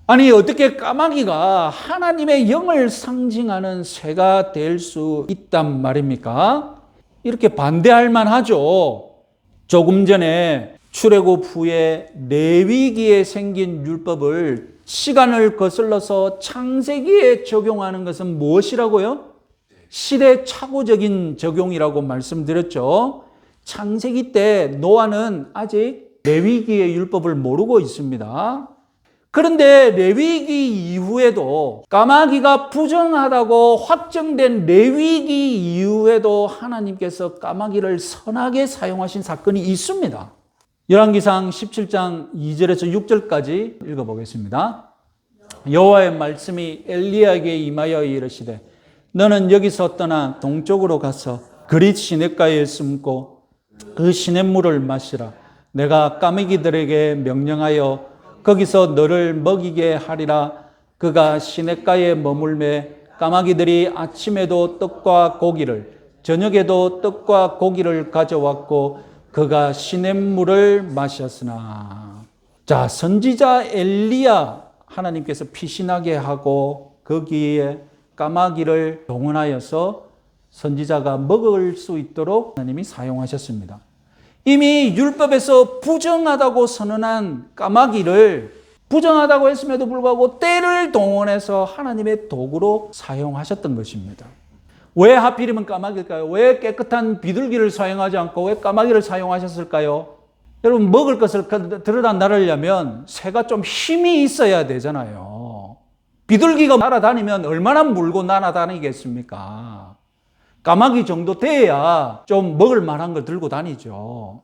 아니 어떻게 까마귀가 하나님의 영을 상징하는 새가 될 수 있단 말입니까? 이렇게 반대할 만하죠. 조금 전에 출애굽 후에 레위기에 생긴 율법을 시간을 거슬러서 창세기에 적용하는 것은 무엇이라고요? 시대착오적인 적용이라고 말씀드렸죠. 창세기 때 노아는 아직 레위기의 율법을 모르고 있습니다. 그런데 레위기 이후에도 까마귀가 부정하다고 확정된 레위기 이후에도 하나님께서 까마귀를 선하게 사용하신 사건이 있습니다. 열왕기상 17장 2절에서 6절까지 읽어보겠습니다. 여호와의 말씀이 엘리야에게 임하여 이르시되 너는 여기서 떠나 동쪽으로 가서 그릿 시냇가에 숨고 그 시냇물을 마시라. 내가 까마귀들에게 명령하여 거기서 너를 먹이게 하리라. 그가 시냇가에 머물매 까마귀들이 아침에도 떡과 고기를 저녁에도 떡과 고기를 가져왔고 그가 시냇물을 마셨으나. 자, 선지자 엘리야 하나님께서 피신하게 하고 거기에 까마귀를 동원하여서 선지자가 먹을 수 있도록 하나님이 사용하셨습니다. 이미 율법에서 부정하다고 선언한 까마귀를 부정하다고 했음에도 불구하고 때를 동원해서 하나님의 도구로 사용하셨던 것입니다. 왜 하필이면 까마귀일까요? 왜 깨끗한 비둘기를 사용하지 않고 왜 까마귀를 사용하셨을까요? 여러분, 먹을 것을 들여다 나르려면 새가 좀 힘이 있어야 되잖아요. 비둘기가 날아다니면 얼마나 물고 날아다니겠습니까? 까마귀 정도 돼야 좀 먹을 만한 걸 들고 다니죠.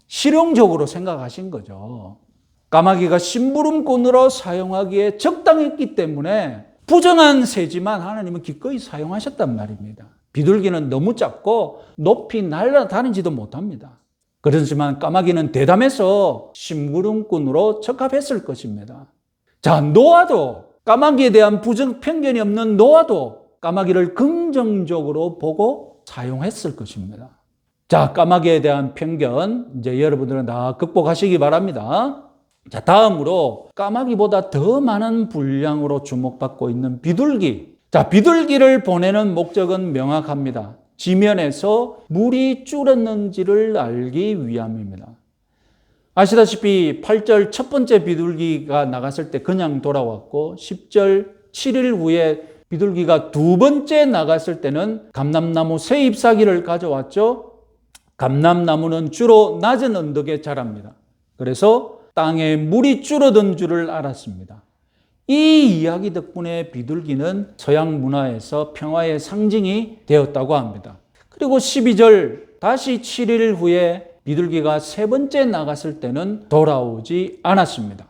실용적으로 생각하신 거죠. 까마귀가 심부름꾼으로 사용하기에 적당했기 때문에 부정한 새지만 하나님은 기꺼이 사용하셨단 말입니다. 비둘기는 너무 작고 높이 날아다니지도 못합니다. 그렇지만 까마귀는 대담해서 심부름꾼으로 적합했을 것입니다. 자, 노아도 까마귀에 대한 부정 편견이 없는 노아도 까마귀를 긍정적으로 보고 사용했을 것입니다. 자, 까마귀에 대한 편견 이제 여러분들은 다 극복하시기 바랍니다. 자, 다음으로 까마귀보다 더 많은 분량으로 주목받고 있는 비둘기. 자, 비둘기를 보내는 목적은 명확합니다. 지면에서 물이 줄었는지를 알기 위함입니다. 아시다시피 8절 첫 번째 비둘기가 나갔을 때 그냥 돌아왔고 10절 7일 후에 비둘기가 두 번째 나갔을 때는 감람나무 새 잎사귀를 가져왔죠. 감람나무는 주로 낮은 언덕에 자랍니다. 그래서 땅에 물이 줄어든 줄을 알았습니다. 이 이야기 덕분에 비둘기는 서양 문화에서 평화의 상징이 되었다고 합니다. 그리고 12절 다시 7일 후에 비둘기가 세 번째 나갔을 때는 돌아오지 않았습니다.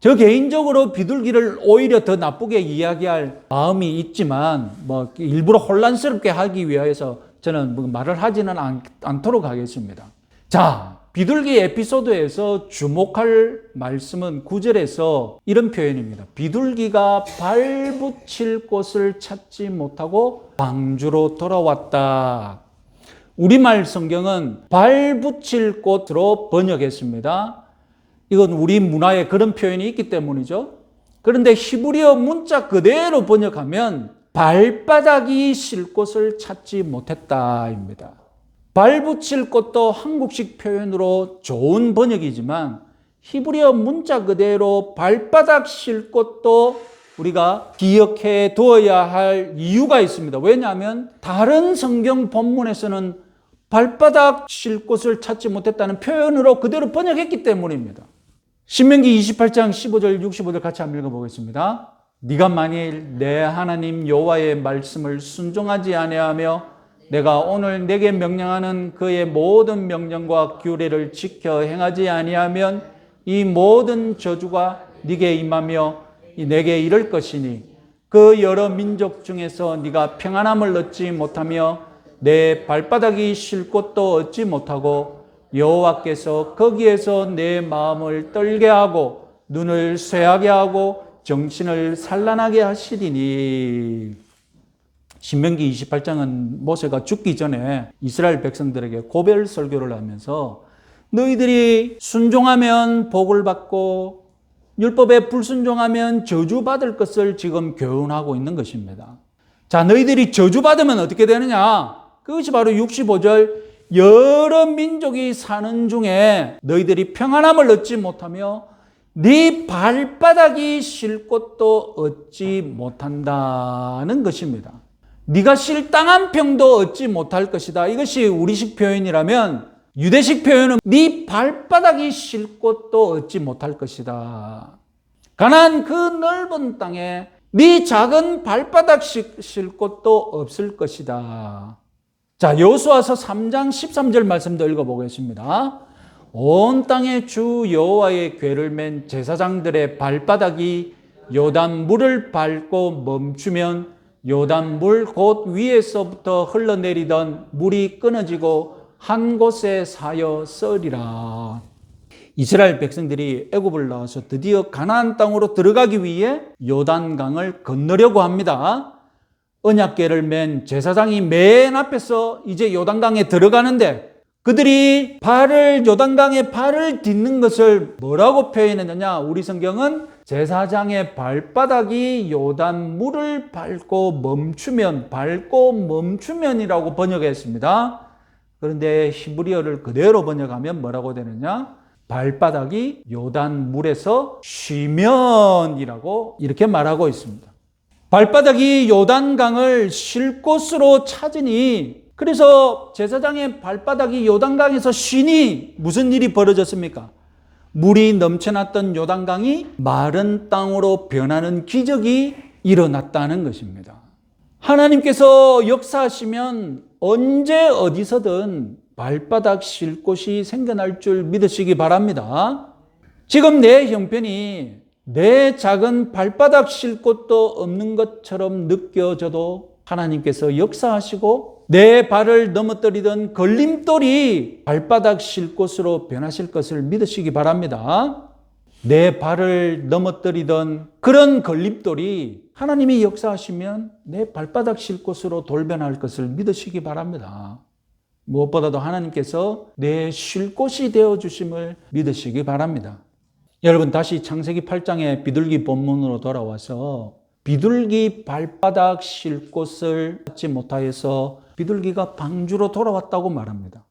저 개인적으로 비둘기를 오히려 더 나쁘게 이야기할 마음이 있지만 일부러 혼란스럽게 하기 위해서 저는 말을 하지는 않도록 하겠습니다. 자, 비둘기 에피소드에서 주목할 말씀은 9절에서 이런 표현입니다. 비둘기가 발붙일 곳을 찾지 못하고 방주로 돌아왔다. 우리말 성경은 발붙일 곳으로 번역했습니다. 이건 우리 문화에 그런 표현이 있기 때문이죠. 그런데 히브리어 문자 그대로 번역하면 발바닥이 실 곳을 찾지 못했다입니다. 발붙일 곳도 한국식 표현으로 좋은 번역이지만 히브리어 문자 그대로 발바닥 실 곳도 우리가 기억해 두어야 할 이유가 있습니다. 왜냐하면 다른 성경 본문에서는 발바닥 실 곳을 찾지 못했다는 표현으로 그대로 번역했기 때문입니다. 신명기 28장 15절 65절 같이 한번 읽어보겠습니다. 네가 만일 내 하나님 여호와의 말씀을 순종하지 아니하며 내가 오늘 내게 명령하는 그의 모든 명령과 규례를 지켜 행하지 아니하면 이 모든 저주가 네게 임하며 내게 이를 것이니 그 여러 민족 중에서 네가 평안함을 얻지 못하며 내 발바닥이 쉴 곳도 얻지 못하고 여호와께서 거기에서 내 마음을 떨게 하고 눈을 쇠하게 하고 정신을 산란하게 하시리니. 신명기 28장은 모세가 죽기 전에 이스라엘 백성들에게 고별 설교를 하면서 너희들이 순종하면 복을 받고 율법에 불순종하면 저주받을 것을 지금 교훈하고 있는 것입니다. 자, 너희들이 저주받으면 어떻게 되느냐? 그것이 바로 65절 여러 민족이 사는 중에 너희들이 평안함을 얻지 못하며 네 발바닥이 쉴 곳도 얻지 못한다는 것입니다. 네가 쉴 땅 한 평도 얻지 못할 것이다. 이것이 우리식 표현이라면 유대식 표현은 네 발바닥이 쉴 곳도 얻지 못할 것이다. 가나안 그 넓은 땅에 네 작은 발바닥 쉴 곳도 없을 것이다. 자, 여호수아서 3장 13절 말씀도 읽어보겠습니다. 온 땅에 주 여호와의 궤를 맨 제사장들의 발바닥이 요단 물을 밟고 멈추면 요단 물 곧 위에서부터 흘러내리던 물이 끊어지고 한 곳에 사여 썰이라. 이스라엘 백성들이 애굽을 나와서 드디어 가나안 땅으로 들어가기 위해 요단강을 건너려고 합니다. 언약궤를 맨 제사장이 맨 앞에서 이제 요단강에 들어가는데 그들이 요단강에 발을 딛는 것을 뭐라고 표현했느냐? 우리 성경은 제사장의 발바닥이 요단 물을 밟고 멈추면이라고 번역했습니다. 그런데 히브리어를 그대로 번역하면 뭐라고 되느냐? 발바닥이 요단 물에서 쉬면이라고 이렇게 말하고 있습니다. 발바닥이 요단강을 쉴 곳으로 찾으니, 그래서 제사장의 발바닥이 요단강에서 쉬니 무슨 일이 벌어졌습니까? 물이 넘쳐났던 요단강이 마른 땅으로 변하는 기적이 일어났다는 것입니다. 하나님께서 역사하시면 언제 어디서든 발바닥 쉴 곳이 생겨날 줄 믿으시기 바랍니다. 지금 내 형편이 내 작은 발바닥 쉴 곳도 없는 것처럼 느껴져도 하나님께서 역사하시고 내 발을 넘어뜨리던 걸림돌이 발바닥 쉴 곳으로 변하실 것을 믿으시기 바랍니다. 내 발을 넘어뜨리던 그런 걸림돌이 하나님이 역사하시면 내 발바닥 쉴 곳으로 돌변할 것을 믿으시기 바랍니다. 무엇보다도 하나님께서 내 쉴 곳이 되어주심을 믿으시기 바랍니다. 여러분, 다시 창세기 8장의 비둘기 본문으로 돌아와서 비둘기 발바닥 쉴 곳을 찾지 못하여서 비둘기가 방주로 돌아왔다고 말합니다.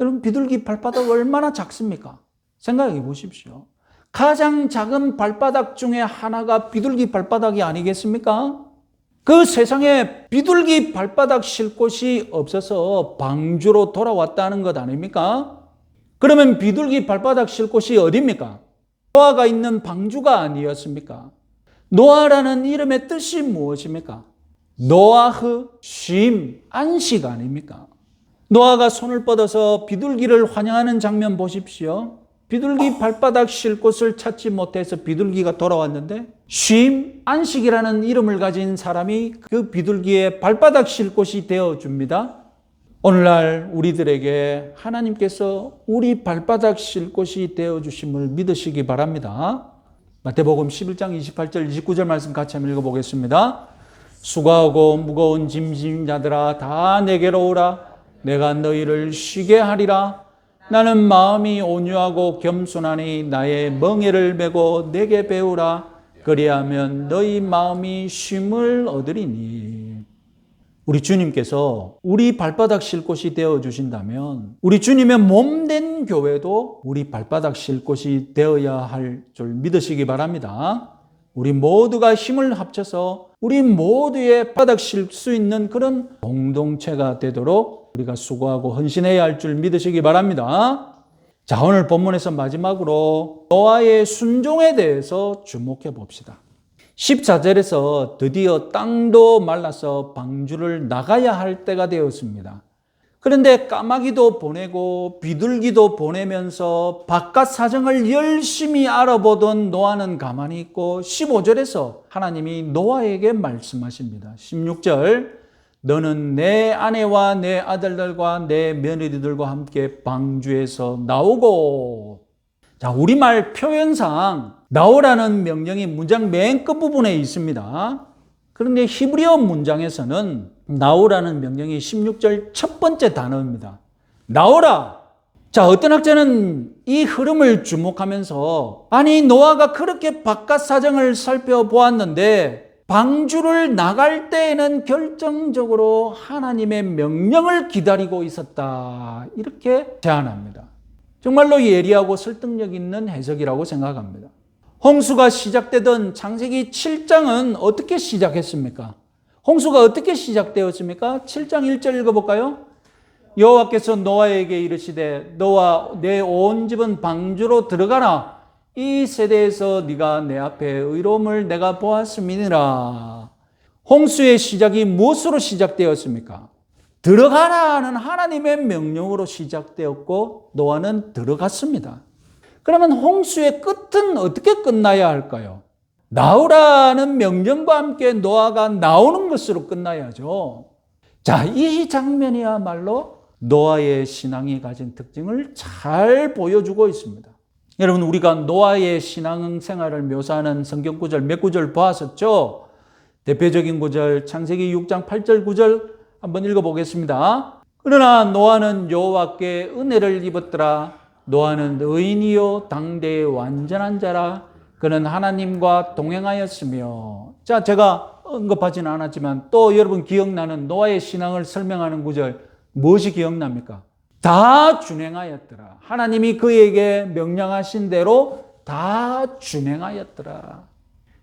여러분, 비둘기 발바닥 얼마나 작습니까? 생각해 보십시오. 가장 작은 발바닥 중에 하나가 비둘기 발바닥이 아니겠습니까? 그 세상에 비둘기 발바닥 쉴 곳이 없어서 방주로 돌아왔다는 것 아닙니까? 그러면 비둘기 발바닥 쉴 곳이 어디입니까? 노아가 있는 방주가 아니었습니까? 노아라는 이름의 뜻이 무엇입니까? 노아흐, 쉼, 안식 아닙니까? 노아가 손을 뻗어서 비둘기를 환영하는 장면 보십시오. 비둘기 발바닥 쉴 곳을 찾지 못해서 비둘기가 돌아왔는데 쉼, 안식이라는 이름을 가진 사람이 그 비둘기의 발바닥 쉴 곳이 되어줍니다. 오늘날 우리들에게 하나님께서 우리 발바닥 쉴 곳이 되어주심을 믿으시기 바랍니다. 마태복음 11장 28절 29절 말씀 같이 한번 읽어보겠습니다. 수고하고 무거운 짐진 자들아 다 내게로 오라. 내가 너희를 쉬게 하리라. 나는 마음이 온유하고 겸손하니 나의 멍에를 메고 내게 배우라. 그리하면 너희 마음이 쉼을 얻으리니. 우리 주님께서 우리 발바닥 쉴 곳이 되어주신다면 우리 주님의 몸된 교회도 우리 발바닥 쉴 곳이 되어야 할 줄 믿으시기 바랍니다. 우리 모두가 힘을 합쳐서 우리 모두의 발바닥 쉴 수 있는 그런 공동체가 되도록 우리가 수고하고 헌신해야 할 줄 믿으시기 바랍니다. 자, 오늘 본문에서 마지막으로 노아의 순종에 대해서 주목해 봅시다. 14절에서 드디어 땅도 말라서 방주를 나가야 할 때가 되었습니다. 그런데 까마귀도 보내고 비둘기도 보내면서 바깥 사정을 열심히 알아보던 노아는 가만히 있고 15절에서 하나님이 노아에게 말씀하십니다. 16절, 너는 내 아내와 내 아들들과 내 며느리들과 함께 방주에서 나오고. 자, 우리말 표현상 나오라는 명령이 문장 맨 끝부분에 있습니다. 그런데 히브리어 문장에서는 나오라는 명령이 16절 첫 번째 단어입니다. 나오라. 자, 어떤 학자는 이 흐름을 주목하면서 아니 노아가 그렇게 바깥 사정을 살펴보았는데 방주를 나갈 때에는 결정적으로 하나님의 명령을 기다리고 있었다. 이렇게 제안합니다. 정말로 예리하고 설득력 있는 해석이라고 생각합니다. 홍수가 시작되던 창세기 7장은 어떻게 시작했습니까? 홍수가 어떻게 시작되었습니까? 7장 1절 읽어볼까요? 여호와께서 노아에게 이르시되 너와 내 온 집은 방주로 들어가라. 이 세대에서 네가 내 앞에 의로움을 내가 보았음이니라. 홍수의 시작이 무엇으로 시작되었습니까? 들어가라는 하나님의 명령으로 시작되었고 노아는 들어갔습니다. 그러면 홍수의 끝은 어떻게 끝나야 할까요? 나오라는 명령과 함께 노아가 나오는 것으로 끝나야죠. 자, 이 장면이야말로 노아의 신앙이 가진 특징을 잘 보여주고 있습니다. 여러분, 우리가 노아의 신앙생활을 묘사하는 성경 구절 몇 구절 보았었죠? 대표적인 구절 창세기 6장 8절 9절 한번 읽어보겠습니다. 그러나 노아는 여호와께 은혜를 입었더라. 노아는 의인이요 당대의 완전한 자라. 그는 하나님과 동행하였으며. 자, 제가 언급하지는 않았지만 또 여러분 기억나는 노아의 신앙을 설명하는 구절 무엇이 기억납니까? 다 준행하였더라. 하나님이 그에게 명령하신 대로 다 준행하였더라.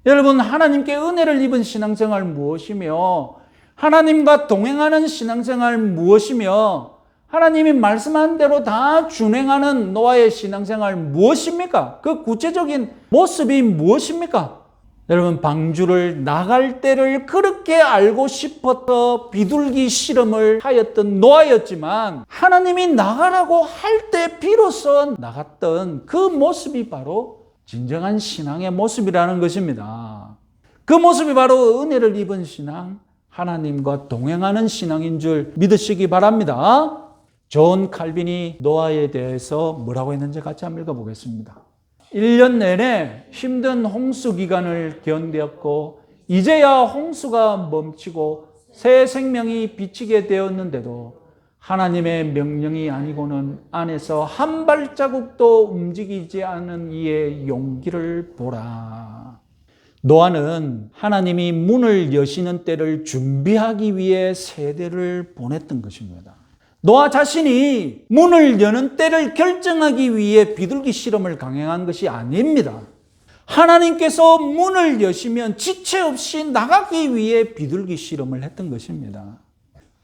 여러분, 하나님께 은혜를 입은 신앙생활 무엇이며 하나님과 동행하는 신앙생활 무엇이며 하나님이 말씀한 대로 다 준행하는 노아의 신앙생활 무엇입니까? 그 구체적인 모습이 무엇입니까? 여러분, 방주를 나갈 때를 그렇게 알고 싶어서 비둘기 실험을 하였던 노아였지만 하나님이 나가라고 할 때 비로소 나갔던 그 모습이 바로 진정한 신앙의 모습이라는 것입니다. 그 모습이 바로 은혜를 입은 신앙, 하나님과 동행하는 신앙인 줄 믿으시기 바랍니다. 존 칼빈이 노아에 대해서 뭐라고 했는지 같이 한번 읽어보겠습니다. 1년 내내 힘든 홍수 기간을 견뎠고 이제야 홍수가 멈추고 새 생명이 비치게 되었는데도 하나님의 명령이 아니고는 안에서 한 발자국도 움직이지 않은 이의 용기를 보라. 노아는 하나님이 문을 여시는 때를 준비하기 위해 세대를 보냈던 것입니다. 노아 자신이 문을 여는 때를 결정하기 위해 비둘기 실험을 강행한 것이 아닙니다. 하나님께서 문을 여시면 지체 없이 나가기 위해 비둘기 실험을 했던 것입니다.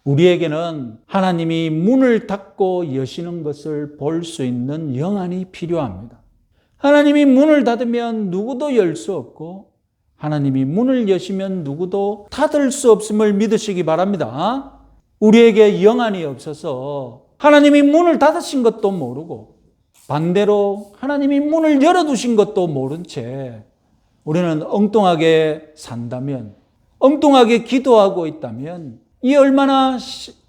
우리에게는 하나님이 문을 닫고 여시는 것을 볼 수 있는 영안이 필요합니다. 하나님이 문을 닫으면 누구도 열 수 없고 하나님이 문을 여시면 누구도 닫을 수 없음을 믿으시기 바랍니다. 우리에게 영안이 없어서 하나님이 문을 닫으신 것도 모르고 반대로 하나님이 문을 열어두신 것도 모른 채 우리는 엉뚱하게 산다면, 엉뚱하게 기도하고 있다면 이 얼마나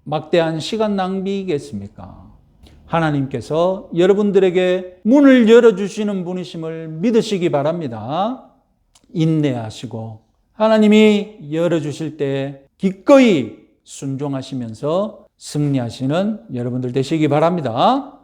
막대한 시간 낭비이겠습니까? 하나님께서 여러분들에게 문을 열어주시는 분이심을 믿으시기 바랍니다. 인내하시고 하나님이 열어주실 때 기꺼이 순종하시면서 승리하시는 여러분들 되시기 바랍니다.